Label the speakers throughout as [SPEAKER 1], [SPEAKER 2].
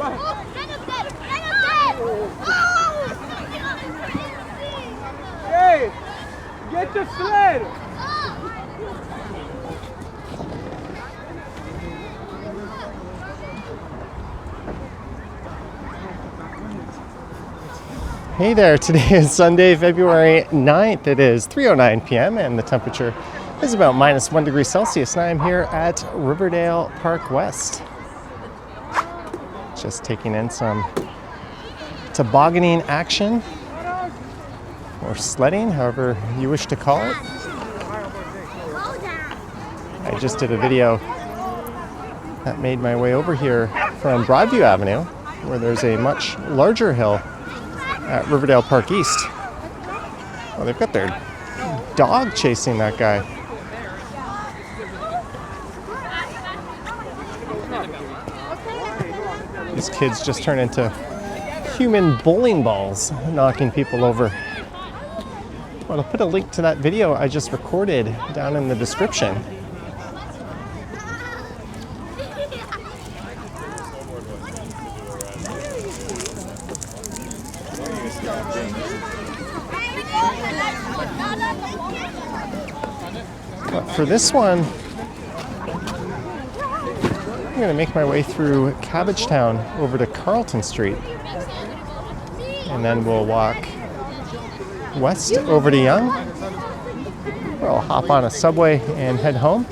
[SPEAKER 1] Hey, get the sled!
[SPEAKER 2] Hey there, today is Sunday, February 9th. It is 3:09 p.m. and the temperature is about minus 1 degree Celsius. And I'm here at Riverdale Park West. Just taking in some tobogganing action, or sledding, however you wish to call it. I just did a video that made my way over here from Broadview Avenue, where there's a much larger hill at Riverdale Park East. Oh, they've got their dog chasing that guy. These kids just turn into human bowling balls, knocking people over. Well, I'll put a link to that video I just recorded down in the description. But for this one, I'm going to make my way through Cabbagetown over to Carlton Street. And then we'll walk west over to Yonge, or I'll hop on a subway and head home.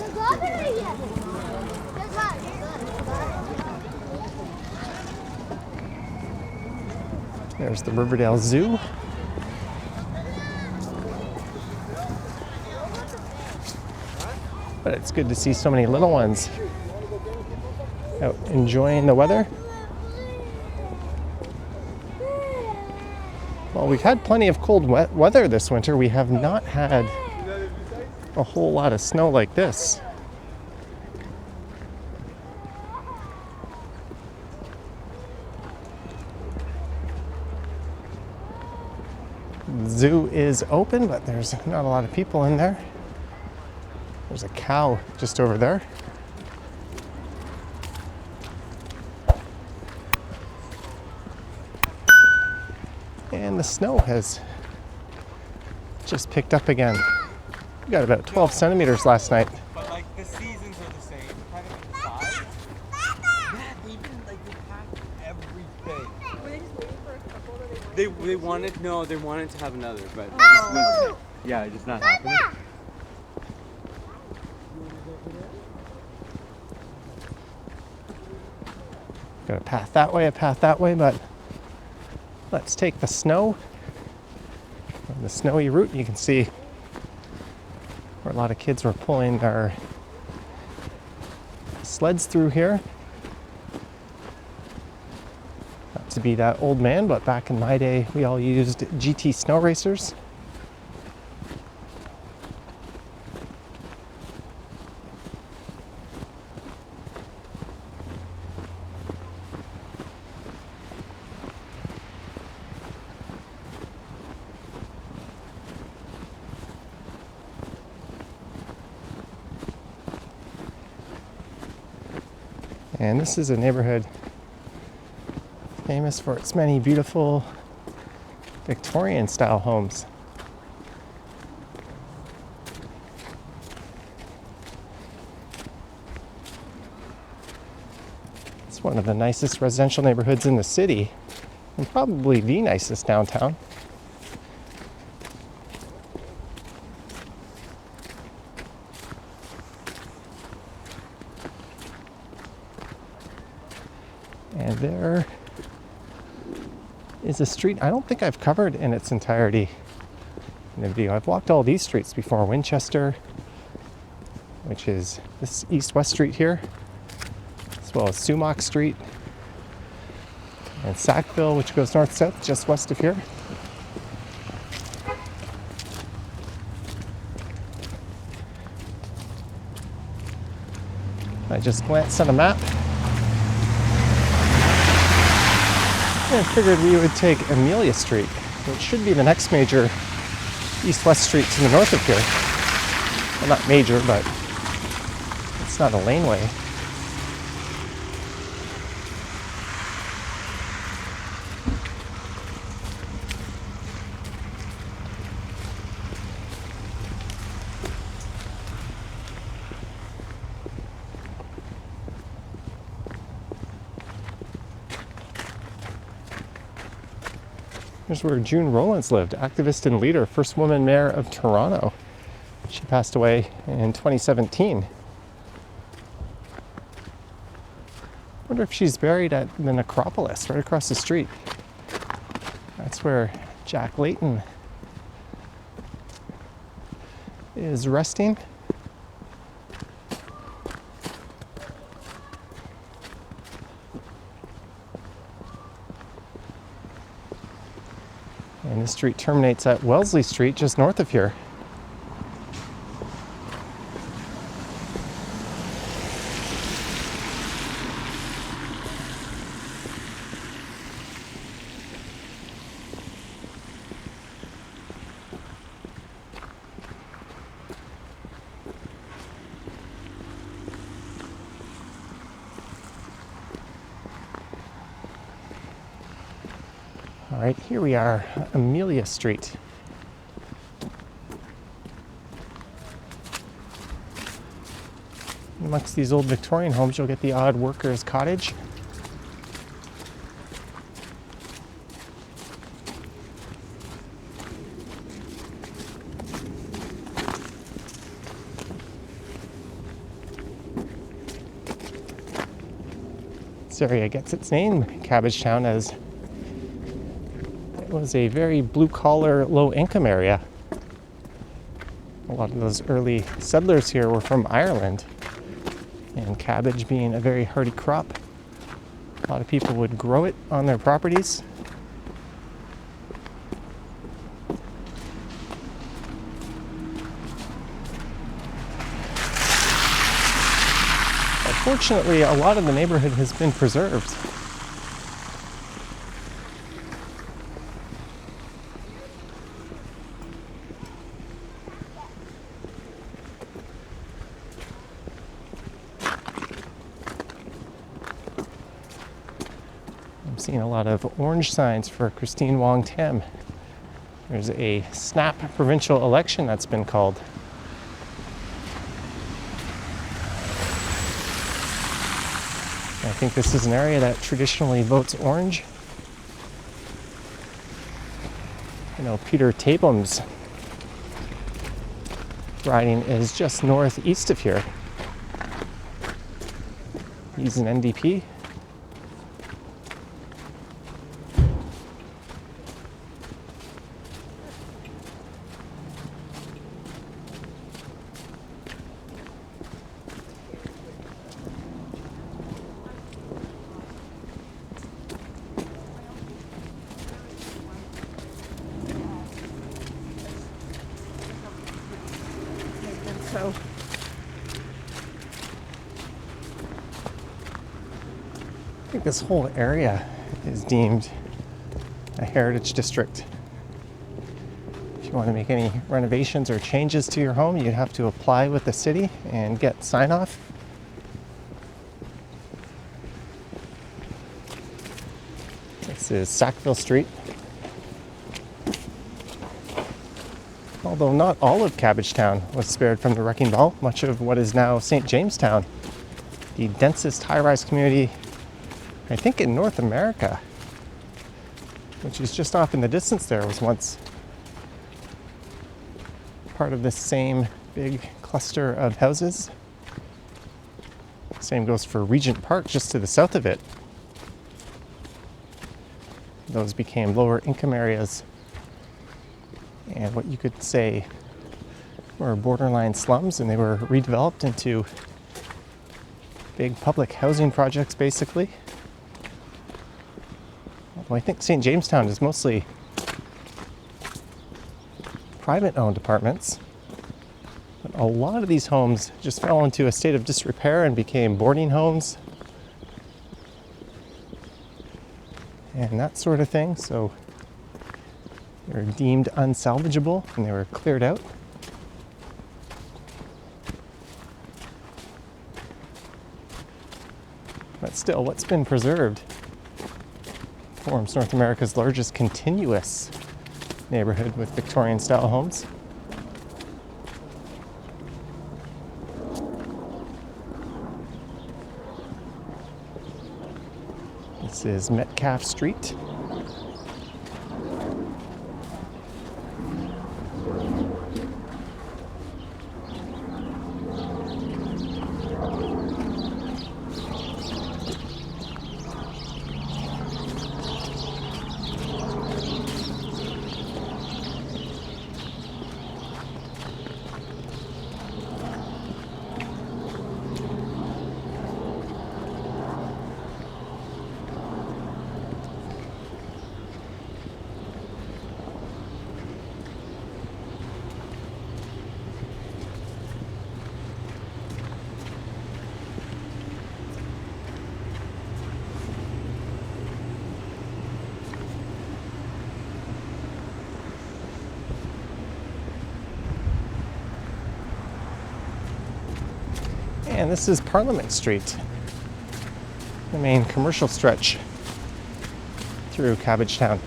[SPEAKER 2] There's the Riverdale Zoo. But it's good to see so many little ones out enjoying the weather. Well, we've had plenty of cold weather this winter. We have not had a whole lot of snow like this. The zoo is open, but there's not a lot of people in there. There's a cow just over there. And the snow has just picked up again. We got about 12 centimeters last night.
[SPEAKER 1] But like the seasons are the same, kind of inside. Yeah, they packed everything. Were they just waiting for a couple that they wanted? They wanted to have another, but yeah, it's just not happening.
[SPEAKER 2] Got a path that way, but let's take the snow. On the snowy route, you can see where a lot of kids were pulling their sleds through here. Not to be that old man, but back in my day, we all used GT snow racers. And this is a neighborhood famous for its many beautiful Victorian style homes. It's one of the nicest residential neighborhoods in the city, and probably the nicest downtown. And there is a street I don't think I've covered in its entirety in the video. I've walked all these streets before. Winchester, which is this east-west street here, as well as Sumac Street, and Sackville, which goes north-south just west of here. I just glanced at a map and figured we would take Amelia Street, which should be the next major east-west street to the north of here. Well, not major, but it's not a laneway. Here's where June Rowlands lived, activist and leader, first woman mayor of Toronto. She passed away in 2017. I wonder if she's buried at the necropolis right across the street. That's where Jack Layton is resting. And this street terminates at Wellesley Street, just north of here. All right, here we are, Amelia Street. Amongst these old Victorian homes, you'll get the odd worker's cottage. This area gets its name, Cabbagetown, as it was a very blue-collar, low-income area. A lot of those early settlers here were from Ireland, and cabbage being a very hardy crop, a lot of people would grow it on their properties. Unfortunately, a lot of the neighborhood has been preserved. I'm seeing a lot of orange signs for Christine Wong Tam. There's a snap provincial election that's been called. I think this is an area that traditionally votes orange. You know, Peter Tabum's riding is just northeast of here. He's an NDP. So I think this whole area is deemed a heritage district. If you want to make any renovations or changes to your home, you'd have to apply with the city and get sign off. This is Sackville Street. Although not all of Cabbagetown was spared from the wrecking ball, much of what is now St. Jamestown, the densest high-rise community, I think, in North America, which is just off in the distance there, was once part of this same big cluster of houses. Same goes for Regent Park, just to the south of it. Those became lower income areas and what you could say were borderline slums, and they were redeveloped into big public housing projects, basically. Although I think St. Jamestown is mostly private-owned apartments. But a lot of these homes just fell into a state of disrepair and became boarding homes and that sort of thing. So they were deemed unsalvageable and they were cleared out. But still, what's been preserved forms North America's largest continuous neighborhood with Victorian-style homes. This is Metcalfe Street. And this is Parliament Street, the main commercial stretch through Cabbagetown.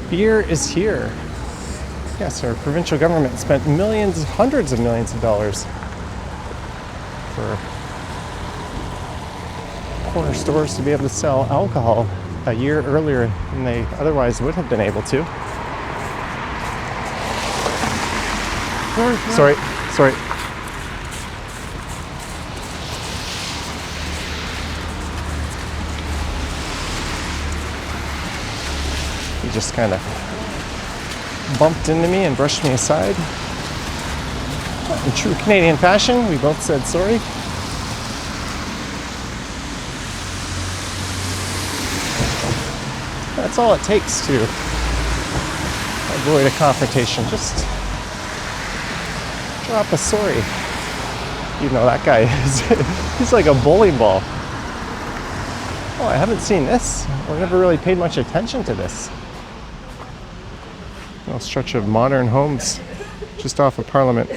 [SPEAKER 2] Beer is here. Yes, our provincial government spent millions, hundreds of millions of dollars for corner stores to be able to sell alcohol a year earlier than they otherwise would have been able to. Sorry. He just kind of bumped into me and brushed me aside. In true Canadian fashion, we both said sorry. That's all it takes to avoid a confrontation. Just drop a sorry. Even though that guy is, he's like a bowling ball. Oh, I haven't seen this. Or never really paid much attention to this. A stretch of modern homes just off of Parliament.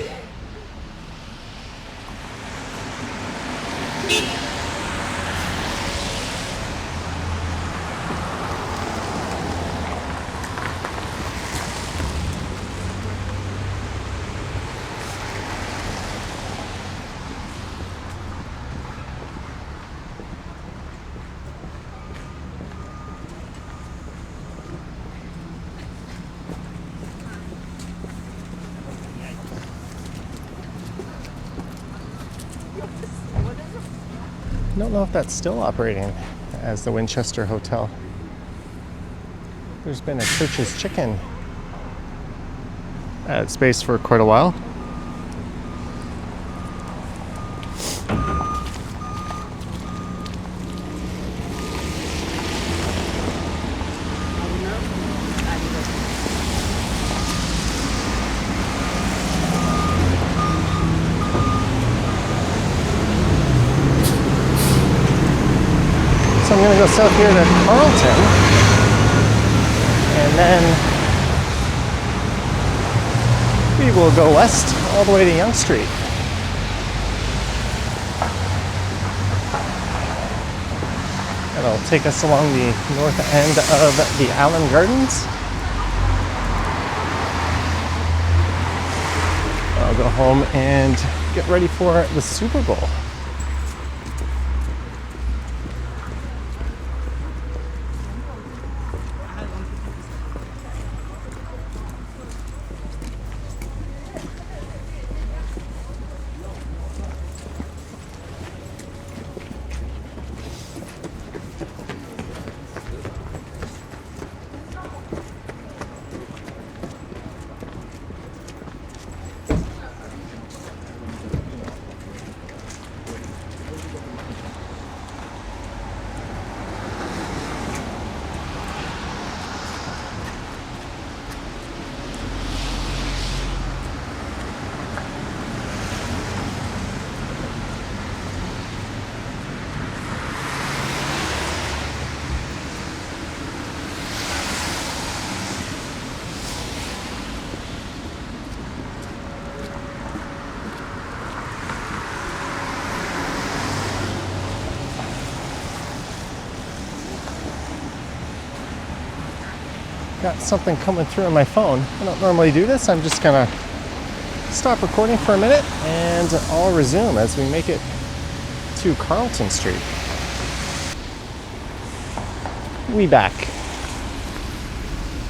[SPEAKER 2] I don't know if that's still operating as the Winchester Hotel. There's been a Church's Chicken at space for quite a while. So I'm going to go south here to Carlton, and then we will go west all the way to Yonge Street. That'll take us along the north end of the Allan Gardens. I'll go home and get ready for the Super Bowl. Got something coming through on my phone. I don't normally do this. I'm just gonna stop recording for a minute and I'll resume as we make it to Carlton Street. We back.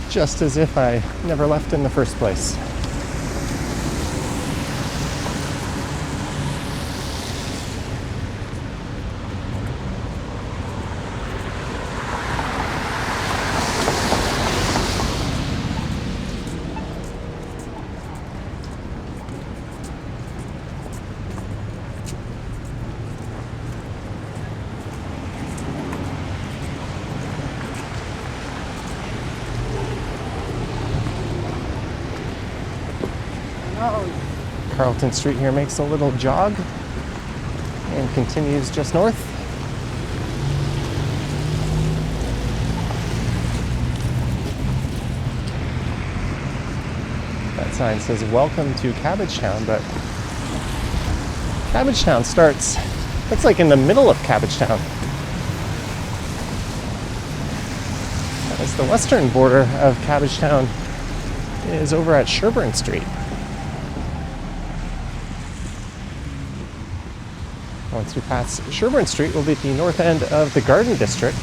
[SPEAKER 2] Just as if I never left in the first place. Carlton Street here makes a little jog and continues just north. That sign says welcome to Cabbagetown, but Cabbagetown starts, that's like in the middle of Cabbagetown. As the western border of Cabbagetown is over at Sherburne Street. Once we pass Sherburne Street, we'll be at the north end of the Garden District.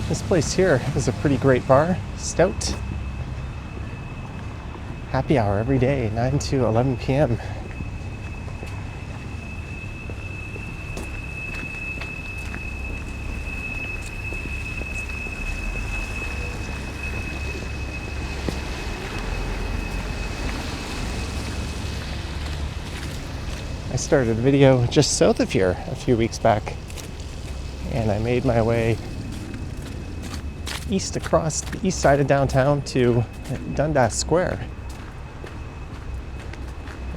[SPEAKER 2] This place here is a pretty great bar, Stout. Happy hour every day, 9 to 11 p.m. I started a video just south of here a few weeks back, and I made my way east across the east side of downtown to Dundas Square.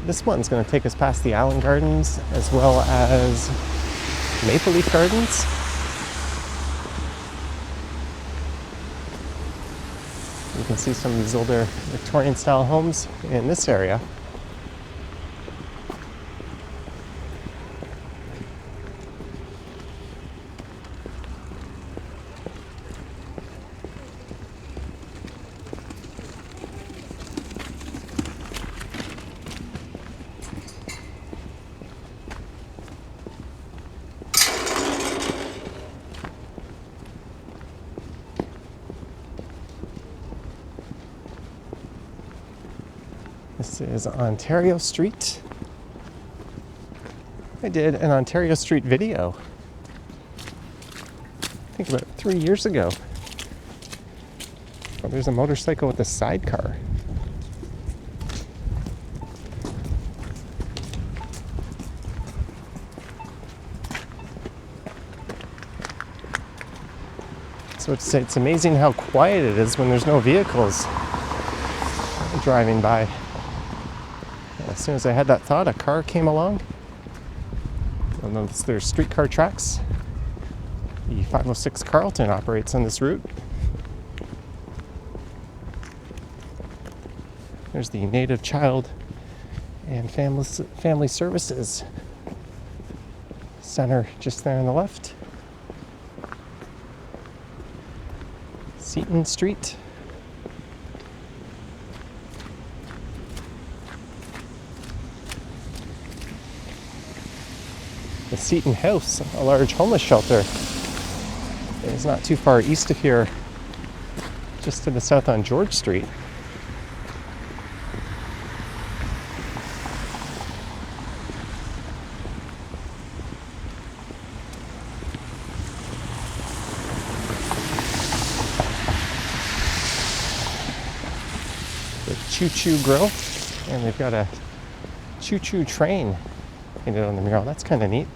[SPEAKER 2] This one's going to take us past the Allan Gardens as well as Maple Leaf Gardens. You can see some of these older Victorian style homes in this area. This is Ontario Street. I did an Ontario Street video, I think about 3 years ago. Oh, there's a motorcycle with a sidecar. So it's amazing how quiet it is when there's no vehicles driving by. As soon as I had that thought, a car came along. You'll notice there's streetcar tracks. The 506 Carlton operates on this route. There's the Native Child and Family Services Center just there on the left. Seton Street. The Seton House, a large homeless shelter, is not too far east of here, just to the south on George Street. The Choo Choo Grill, and they've got a choo choo train painted on the mural. That's kind of neat.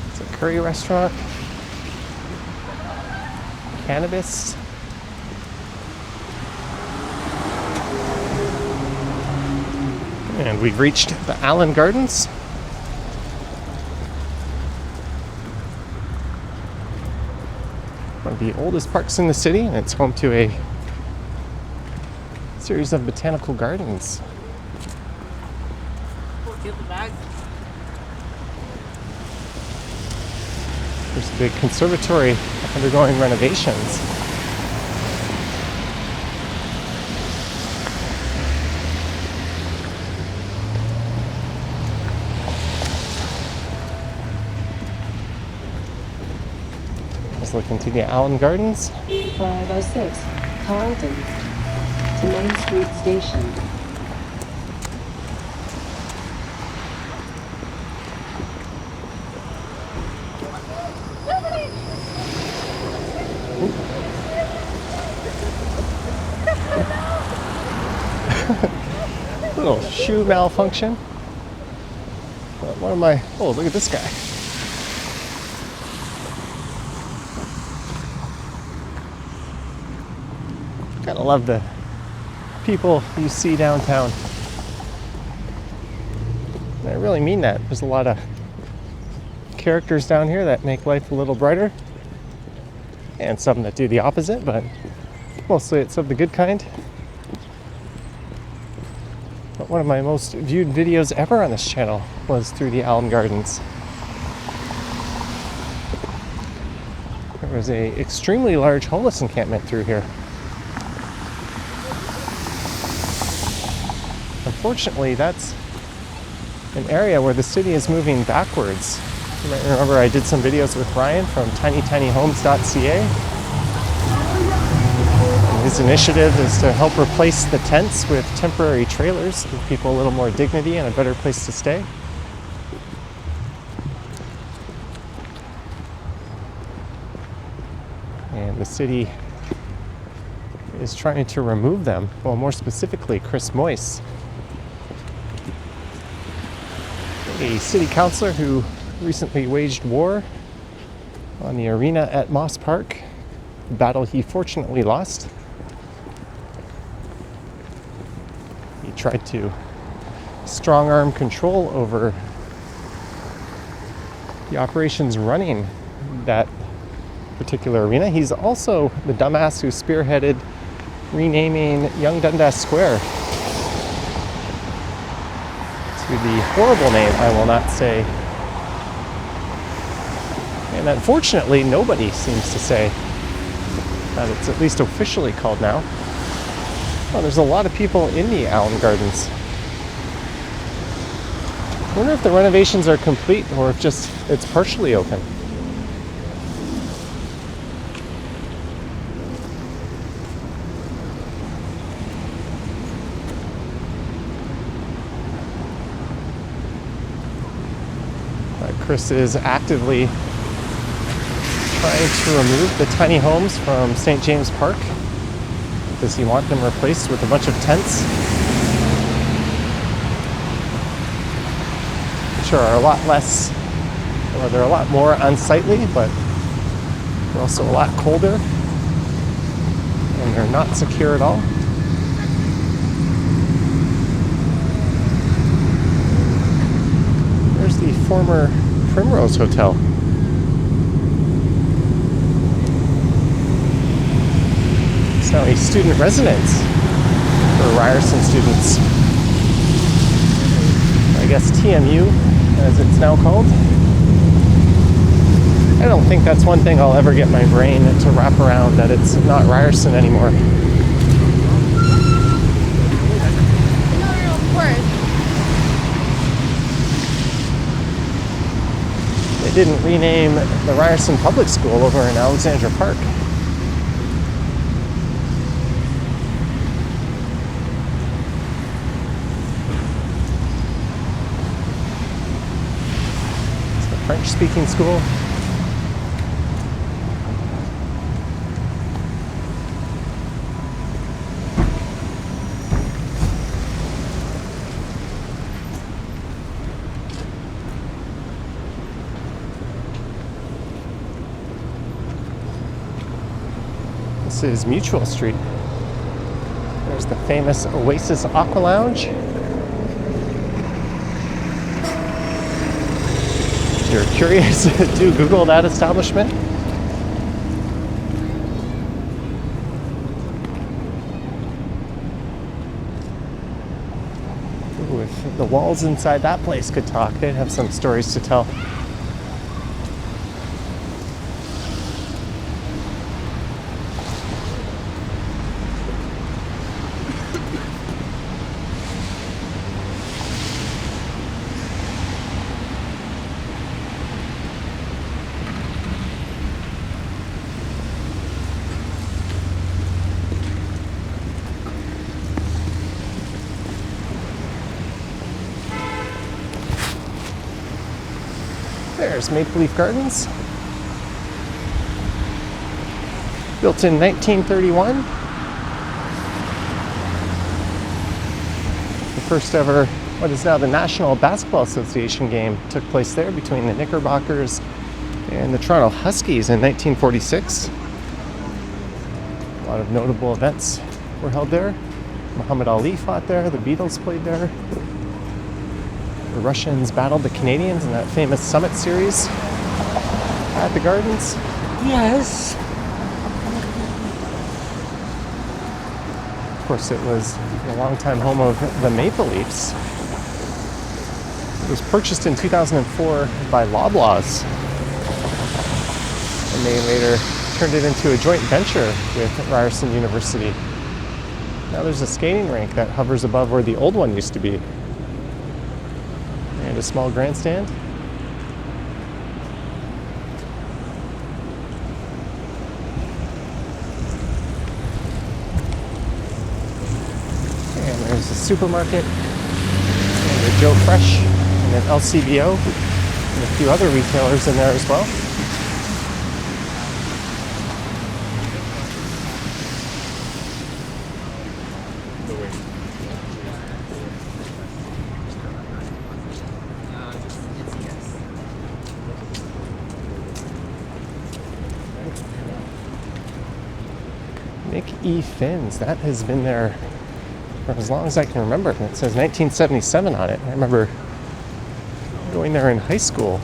[SPEAKER 2] It's a curry restaurant. Cannabis. And we've reached the Allan Gardens. One of the oldest parks in the city, and it's home to a series of botanical gardens. There's a big conservatory undergoing renovations. Let's look into the Allan Gardens.
[SPEAKER 3] 506 Carlton to Main Street Station.
[SPEAKER 2] Little shoe malfunction. But what am I? Oh, look at this guy. Gotta love the people you see downtown. And I really mean that. There's a lot of characters down here that make life a little brighter, and some that do the opposite, but mostly it's of the good kind. But one of my most viewed videos ever on this channel was through the Allan Gardens. There was a extremely large homeless encampment through here. Unfortunately, that's an area where the city is moving backwards. You might remember I did some videos with Ryan from tinytinyhomes.ca. His initiative is to help replace the tents with temporary trailers, give people a little more dignity and a better place to stay. And the city is trying to remove them. Well, more specifically, Chris Moyse, a city councilor who recently waged war on the arena at Moss Park, a battle he fortunately lost. He tried to strong-arm control over the operations running that particular arena. He's also the dumbass who spearheaded renaming Young Dundas Square to the horrible name I will not say. And unfortunately, nobody seems to say that it's at least officially called now. Well, there's a lot of people in the Allan Gardens. I wonder if the renovations are complete or if just it's partially open. Chris is actively trying to remove the tiny homes from St. James Park. Does he want them replaced with a bunch of tents? Which are a lot less, or they're a lot more unsightly, but they're also a lot colder. And they're not secure at all. There's the former Primrose Hotel. It's now a student residence for Ryerson students. I guess TMU, as it's now called. I don't think that's one thing I'll ever get my brain to wrap around, that it's not Ryerson anymore. They didn't rename the Ryerson Public School over in Alexandra Park. It's a French-speaking school. This is Mutual Street. There's the famous Oasis Aqua Lounge. If you're curious, do Google that establishment. Ooh, if the walls inside that place could talk, they'd have some stories to tell. There's Maple Leaf Gardens. Built in 1931. The first ever, what is now the National Basketball Association game took place there between the Knickerbockers and the Toronto Huskies in 1946. A lot of notable events were held there. Muhammad Ali fought there, the Beatles played there. The Russians battled the Canadians in that famous Summit series at the Gardens.
[SPEAKER 1] Yes.
[SPEAKER 2] Of course, it was a longtime home of the Maple Leafs. It was purchased in 2004 by Loblaws, and they later turned it into a joint venture with Ryerson University. Now there's a skating rink that hovers above where the old one used to be, and a small grandstand. And there's a supermarket, and a Joe Fresh, and an LCBO, and a few other retailers in there as well. Nick E. Finn's, that has been there for as long as I can remember. And it says 1977 on it. I remember going there in high school.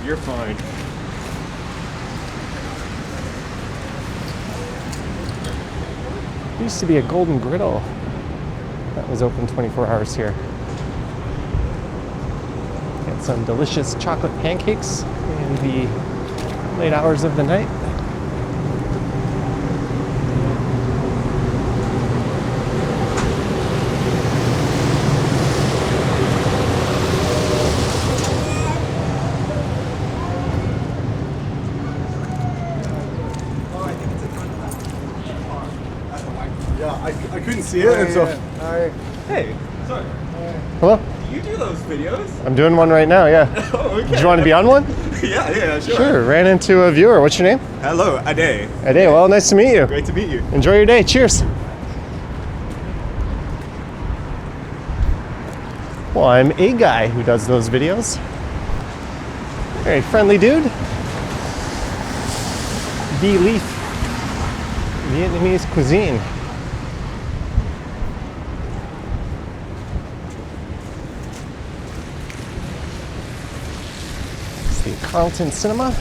[SPEAKER 1] You're fine.
[SPEAKER 2] There used to be a Golden Griddle that was open 24 hours here. And some delicious chocolate pancakes in the late hours of the night.
[SPEAKER 4] Yeah, I couldn't see it, and so.
[SPEAKER 1] Hey, sorry.
[SPEAKER 2] Hello?
[SPEAKER 1] Do you do those videos?
[SPEAKER 2] I'm doing one right now, yeah.
[SPEAKER 1] Oh, okay.
[SPEAKER 2] Did you want to be on one?
[SPEAKER 1] Yeah, sure.
[SPEAKER 2] Sure, ran into a viewer. What's your name?
[SPEAKER 1] Hello, Ade.
[SPEAKER 2] Ade, well, nice to meet you.
[SPEAKER 1] Great to meet you.
[SPEAKER 2] Enjoy your day. Cheers. Well, I'm a guy who does those videos. Very friendly dude. B-Leaf Vietnamese cuisine. It's the Carlton Cinema.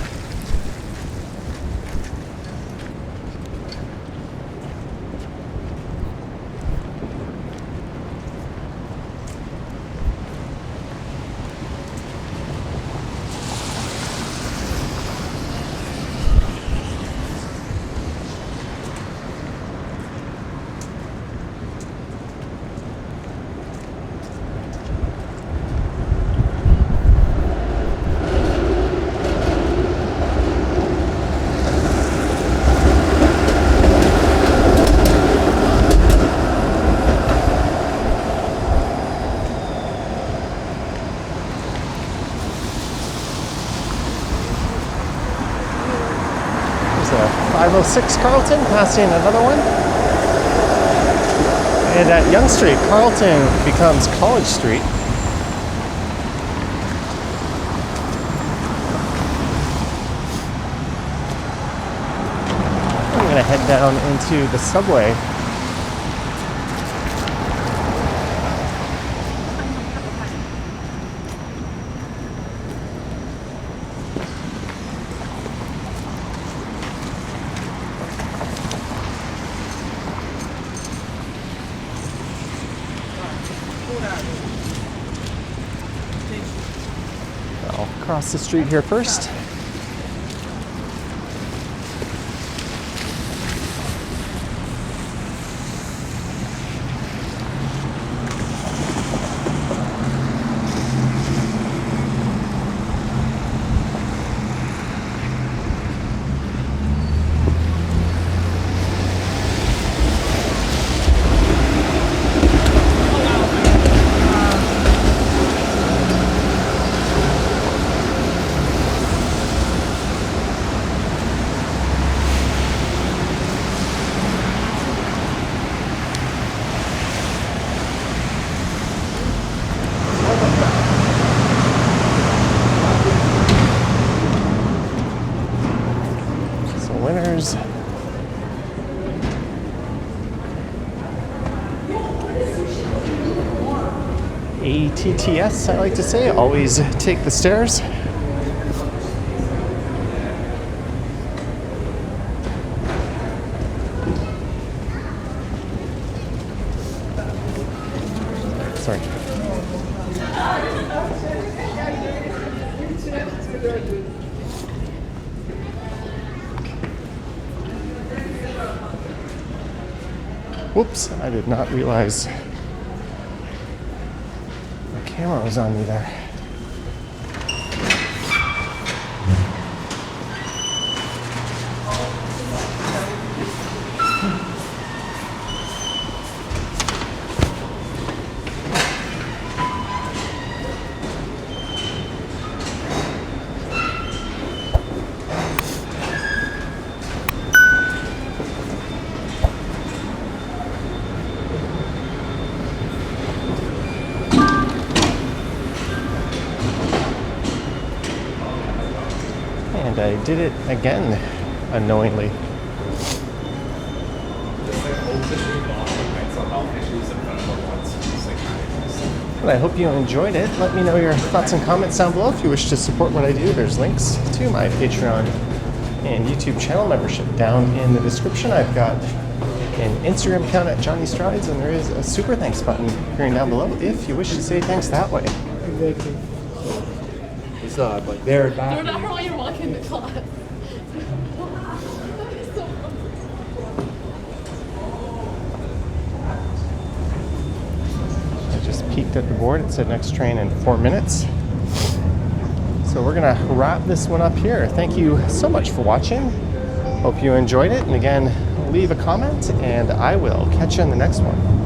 [SPEAKER 2] There's a 506 Carlton, passing another one. And at Yonge Street, Carlton becomes College Street. I'm going to head down into the subway. I'll cross the street here first. ATTS, I like to say. Always take the stairs. Sorry. Whoops, I did not realize the camera was on me there. And I did it again, unknowingly. But I hope you enjoyed it. Let me know your thoughts and comments down below. If you wish to support what I do, there's links to my Patreon and YouTube channel membership down in the description. I've got an Instagram account at Johnny Strides, and there is a super thanks button appearing down below if you wish to say thanks that way.
[SPEAKER 4] Exactly. It's like there and back.
[SPEAKER 5] You're not while you're walking the class.
[SPEAKER 2] I just peeked at the board. It said next train in 4 minutes. So we're gonna wrap this one up here. Thank you so much for watching. Hope you enjoyed it. And again, leave a comment and I will catch you in the next one.